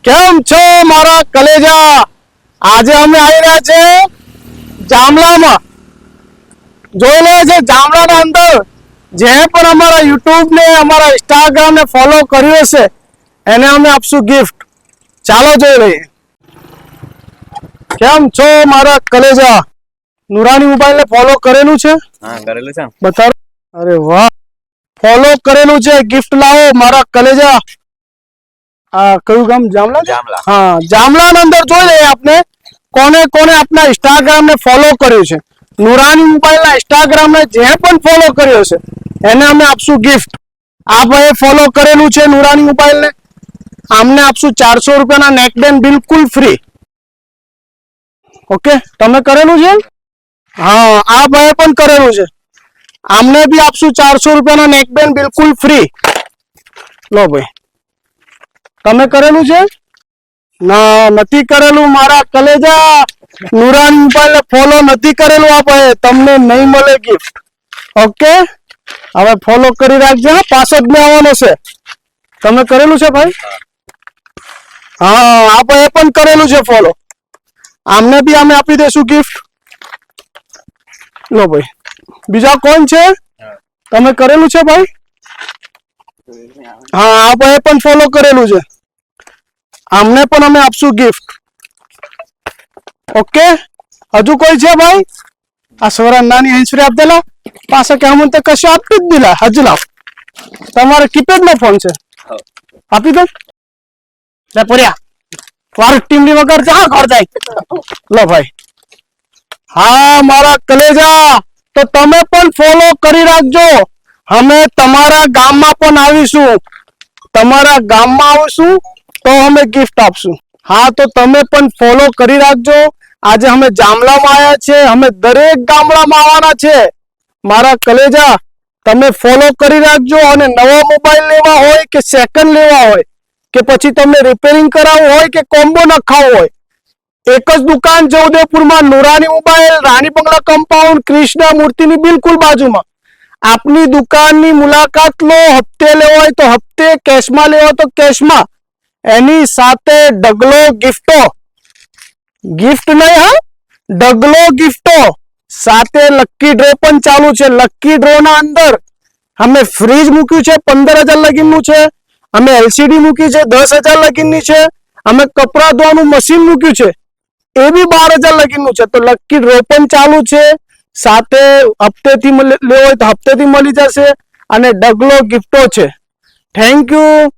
કેમ છો મારા કલેજા? આજે અમે આવી રહ્યા છે જામલામાં. જોઈ લે છે જામલાના અંદર જે પણ અમારા યુટ્યુબ ને અમારા ઇન્સ્ટાગ્રામ ને ફોલો કર્યું હશે એને અમે આપશું ગિફ્ટ. ચાલો જોઈ લઈએ. કેમ છો મારા કલેજા? નુરાની મોબાઈલ ને ફોલો કરેલું છે? હા કરેલું છે. બતાવો. અરે વાહ, ફોલો કરેલું છે. ગિફ્ટ લાવો મારા કલેજા. આ કયું ગામ? જામલા. જામલા. હા, જામલાના અંદર જોઈ લઈએ આપણે કોને કોને આપણા ઇન્સ્ટાગ્રામ ને ફોલો કર્યું છે. નુરાની મોબાઈલ ના ઇન્સ્ટાગ્રામ ને જે પણ ફોલો કર્યો છે એને અમે આપશું ગિફ્ટ. આ ભાઈ ફોલો કરેલું છે નુરાની મોબાઈલ ને, આમને આપશું 400 રૂપિયાના નેકબેન્ડ બિલકુલ ફ્રી. ઓકે, તમે કરેલું છે? હા, આ ભાઈ પણ કરેલું છે. આમને બી આપશું 400 રૂપિયાના નેકબેન્ડ બિલકુલ ફ્રી. લો ભાઈ, તમે કરેલું છે? ના, નથી કરેલું મારા કલેજા. નુરાની મોબાઈલ ફોલો નથી કરેલું આપણે, તમને નહીં મળે ગિફ્ટ. ઓકે, હવે ફોલો કરી રાખજો. પાછળ જ આવવાનો છે. તમે કરેલું છે ભાઈ? હા, આપણે પણ કરેલું છે ફોલો. આમને બી અમે આપી દઈશું ગિફ્ટ. લો ભાઈ, બીજા કોણ છે? તમે કરેલું છે ભાઈ? હા, આપણે પણ ફોલો કરેલું છે. આમને પણ અમે આપશું ગિફ્ટ. ઓકે, હજુ કોઈ છે ભાઈ? આ સોરા નાની હેન્સફ્રી આપ દેલા પાછા કે અમને કશું આપી જ દિલા. હજુ લાવ, તમારે કીપેડ નો ફોન છે, આપી દો. લે પોરિયા વાર ટીમની વગર જા ઘર જાય. લો ભાઈ. હા મારા કલેજા, તો તમે પણ ફોલો કરી રાખજો. અમે તમારા ગામમાં પણ આવીશું. તમારા ગામમાં આવીશું તો અમે ગિફ્ટ આપશું. હા, તો તમે પણ ફોલો કરી રાખજો. આજે અમે જામલામાં આવ્યા છે, અમે દરેક ગામડામાં આવવાના છે. મારા કલેજા, તમે ફોલો કરી રાખજો. અને નવા મોબાઈલ લેવા હોય કે સેકન્ડ લેવા હોય કે પછી તમને રિપેરિંગ કરાવવું હોય કે કોમ્બો નખાવવું હોય, એક જ દુકાન છે ઉદયપુરમાં, નુરાની મોબાઈલ, રાણી બંગલા કમ્પાઉન્ડ, કૃષ્ણ મૂર્તિની બિલકુલ બાજુમાં. આપની દુકાનની મુલાકાત લો. હપ્તે લેવો હોય તો હપ્તે, કેશમાં લેવો હોય તો કેશમાં. એની સાથે ડગલો ગિફ્ટો, ગિફ્ટ નહીં હા, ડગલો ગિફ્ટો સાથે લકી ડ્રો પણ ચાલુ છે. લકી ડ્રો ના અંદર અમે ફ્રીજ મૂક્યું છે 15,000 લગીનનું છે. અમે એલસીડી મૂકી છે 10,000 લગીનની છે. અમે કપડા ધોવાનું મશીન મૂક્યું છે એ બી 12,000 લગીનનું છે. તો લકી ડ્રો પણ ચાલુ છે. સાથે હપ્તેથી લેવો હોય તો હપ્તેથી મળી જશે. અને ડગલો ગિફ્ટો છે. Thank you.